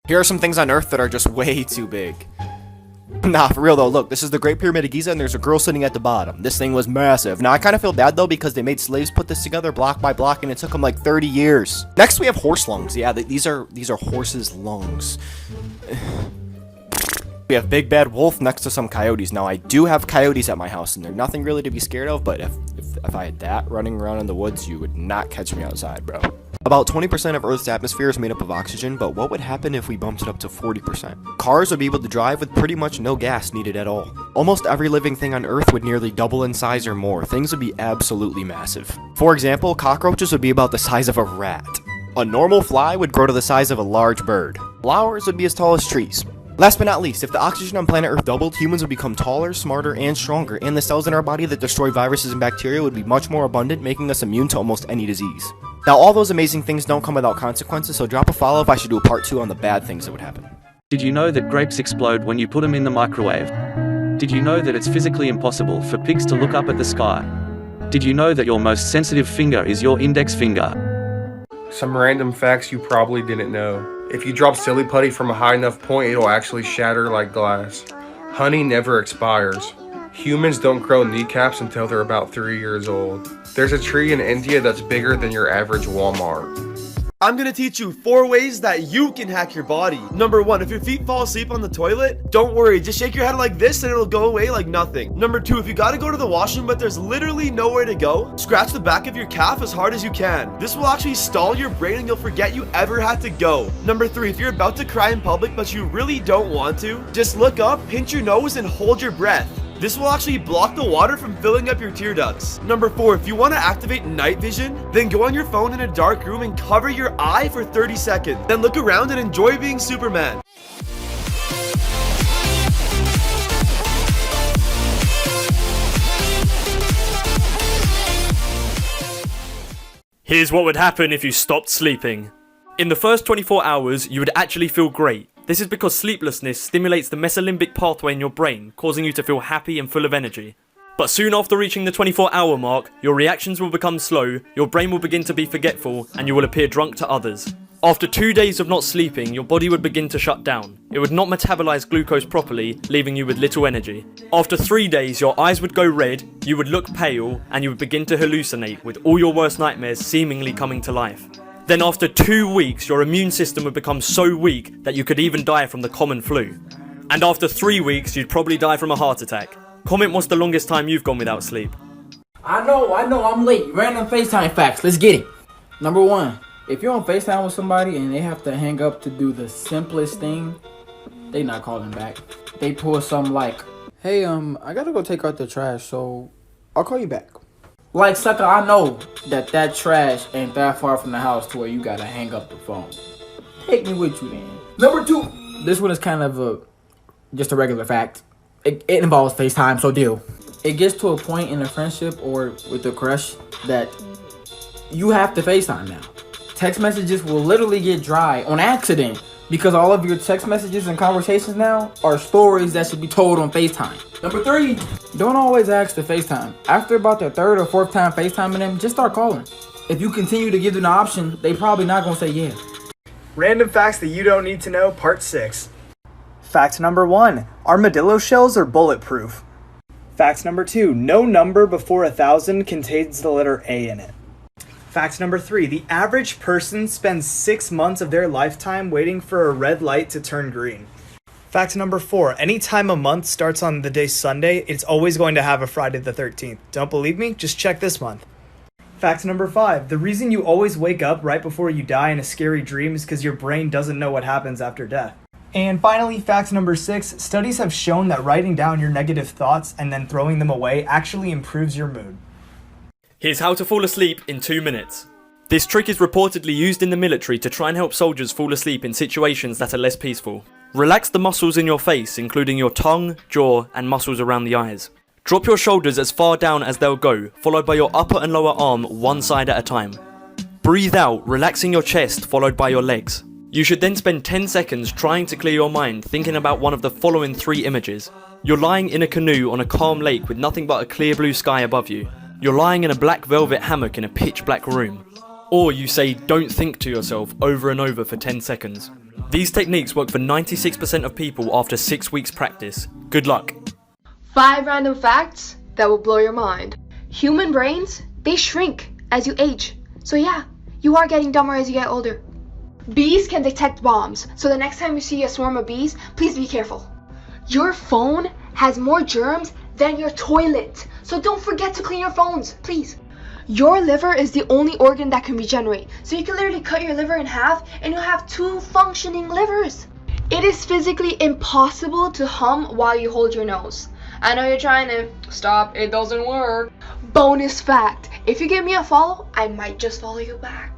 Here are some things on Earth that are just way too big. Nah, for real though, look, this is the Great Pyramid of Giza and there's a girl sitting at the bottom. This thing was massive. Now I kind of feel bad though because they made slaves put this together block by block and it took them like 30 years. Next we have horse lungs. Yeah, these are horses' lungs. We have Big Bad Wolf next to some coyotes. Now I do have coyotes at my house and they're nothing really to be scared of, but if I had that running around in the woods, you would not catch me outside, bro. About 20% of Earth's atmosphere is made up of oxygen, but what would happen if we bumped it up to 40%? Cars would be able to drive with pretty much no gas needed at all. Almost every living thing on Earth would nearly double in size or more. Things would be absolutely massive. For example, cockroaches would be about the size of a rat. A normal fly would grow to the size of a large bird. Flowers would be as tall as trees. Last but not least, if the oxygen on planet Earth doubled, humans would become taller, smarter, and stronger, and the cells in our body that destroy viruses and bacteria would be much more abundant, making us immune to almost any disease. Now, all those amazing things don't come without consequences, so drop a follow if I should do a part 2 on the bad things that would happen. Did you know that grapes explode when you put them in the microwave? Did you know that it's physically impossible for pigs to look up at the sky? Did you know that your most sensitive finger is your index finger? Some random facts you probably didn't know. If you drop silly putty from a high enough point, it'll actually shatter like glass. Honey never expires. Humans don't grow kneecaps until they're about 3 years old. There's a tree in India that's bigger than your average Walmart. I'm gonna teach you 4 ways that you can hack your body. Number 1, if your feet fall asleep on the toilet, don't worry, just shake your head like this and it'll go away like nothing. Number 2, if you gotta go to the washroom but there's literally nowhere to go, scratch the back of your calf as hard as you can. This will actually stall your brain and you'll forget you ever had to go. Number 3, if you're about to cry in public but you really don't want to, just look up, pinch your nose, and hold your breath. This will actually block the water from filling up your tear ducts. Number 4, if you want to activate night vision, then go on your phone in a dark room and cover your eye for 30 seconds. Then look around and enjoy being Superman. Here's what would happen if you stopped sleeping. In the first 24 hours, you would actually feel great. This is because sleeplessness stimulates the mesolimbic pathway in your brain, causing you to feel happy and full of energy. But soon after reaching the 24-hour mark, your reactions will become slow, your brain will begin to be forgetful, and you will appear drunk to others. After 2 days of not sleeping, your body would begin to shut down. It would not metabolize glucose properly, leaving you with little energy. After 3 days, your eyes would go red, you would look pale, and you would begin to hallucinate, with all your worst nightmares seemingly coming to life. Then after 2 weeks, your immune system would become so weak that you could even die from the common flu. And after 3 weeks, you'd probably die from a heart attack. Comment what's the longest time you've gone without sleep. I know, I'm late. Random FaceTime facts, let's get it. Number 1, if you're on FaceTime with somebody and they have to hang up to do the simplest thing, they not calling back. They pull something like, hey, I gotta go take out the trash, so I'll call you back. Like, sucker, I know that trash ain't that far from the house to where you gotta hang up the phone. Take me with you then. Number 2, this one is kind of just a regular fact. It involves FaceTime, so deal. It gets to a point in a friendship or with a crush that you have to FaceTime now. Text messages will literally get dry on accident because all of your text messages and conversations now are stories that should be told on FaceTime. Number 3, don't always ask to FaceTime. After about the 3rd or 4th time FaceTiming them, just start calling. If you continue to give them the option, they probably not gonna say yeah. Random facts that you don't need to know, part 6. Fact number 1, armadillo shells are bulletproof. Fact number 2, no number before 1,000 contains the letter A in it. Fact number 3, the average person spends 6 months of their lifetime waiting for a red light to turn green. Fact number 4, anytime a month starts on the day Sunday, it's always going to have a Friday the 13th. Don't believe me? Just check this month. Fact number 5, the reason you always wake up right before you die in a scary dream is because your brain doesn't know what happens after death. And finally, fact number 6, studies have shown that writing down your negative thoughts and then throwing them away actually improves your mood. Here's how to fall asleep in 2 minutes. This trick is reportedly used in the military to try and help soldiers fall asleep in situations that are less peaceful. Relax the muscles in your face, including your tongue, jaw, and muscles around the eyes. Drop your shoulders as far down as they'll go, followed by your upper and lower arm one side at a time. Breathe out, relaxing your chest, followed by your legs. You should then spend 10 seconds trying to clear your mind, thinking about one of the following 3 images. You're lying in a canoe on a calm lake with nothing but a clear blue sky above you. You're lying in a black velvet hammock in a pitch black room. Or you say "don't think" to yourself over and over for 10 seconds. These techniques work for 96% of people after 6 weeks practice. Good luck. 5 random facts that will blow your mind. Human brains, they shrink as you age. So yeah, you are getting dumber as you get older. Bees can detect bombs, so the next time you see a swarm of bees, please be careful. Your phone has more germs than your toilet, so don't forget to clean your phones, please. Your liver is the only organ that can regenerate, so you can literally cut your liver in half and you'll have 2 functioning livers. It is physically impossible to hum while you hold your nose. I know you're trying to stop, it doesn't work. Bonus fact, if you give me a follow, I might just follow you back.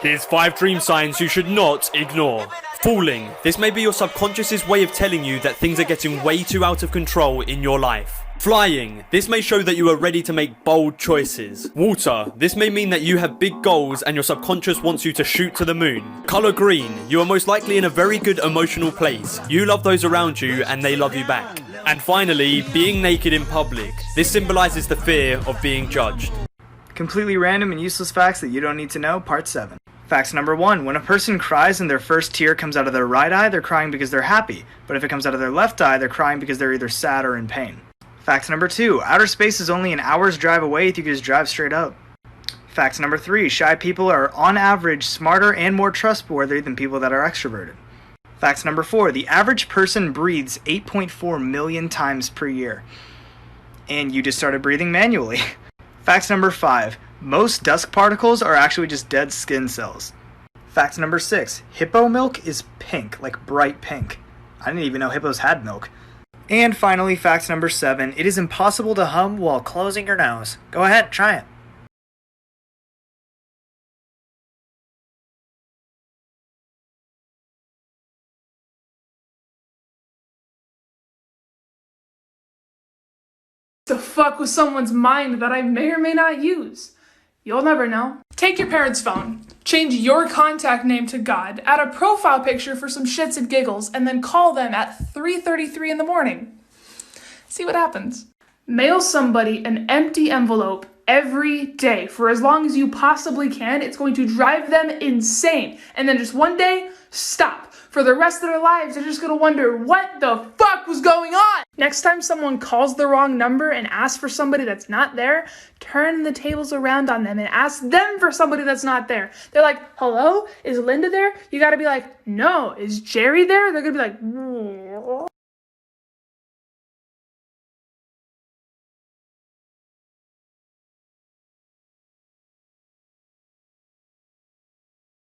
Here's 5 dream signs you should not ignore. Falling. This may be your subconscious's way of telling you that things are getting way too out of control in your life. Flying. This may show that you are ready to make bold choices. Water. This may mean that you have big goals and your subconscious wants you to shoot to the moon. Color green. You are most likely in a very good emotional place. You love those around you and they love you back. And finally, being naked in public. This symbolizes the fear of being judged. Completely random and useless facts that you don't need to know, part 7. Facts number 1. When a person cries and their first tear comes out of their right eye, they're crying because they're happy. But if it comes out of their left eye, they're crying because they're either sad or in pain. Fact number 2. Outer space is only an hour's drive away if you can just drive straight up. Fact number 3. Shy people are on average smarter and more trustworthy than people that are extroverted. Fact number 4. The average person breathes 8.4 million times per year. And you just started breathing manually. Fact number 5. Most dust particles are actually just dead skin cells. Fact number 6. Hippo milk is pink, like bright pink. I didn't even know hippos had milk. And finally, fact number 7. It is impossible to hum while closing your nose. Go ahead, try it. To fuck with someone's mind that I may or may not use. You'll never know. Take your parents' phone, change your contact name to God, add a profile picture for some shits and giggles, and then call them at 3:33 in the morning. See what happens. Mail somebody an empty envelope every day for as long as you possibly can. It's going to drive them insane. And then just one day, stop. For the rest of their lives, they're just gonna wonder what the fuck was going on. Next time someone calls the wrong number and asks for somebody that's not there, turn the tables around on them and ask them for somebody that's not there. They're like, hello, is Linda there? You gotta be like, no, is Jerry there? They're gonna be like,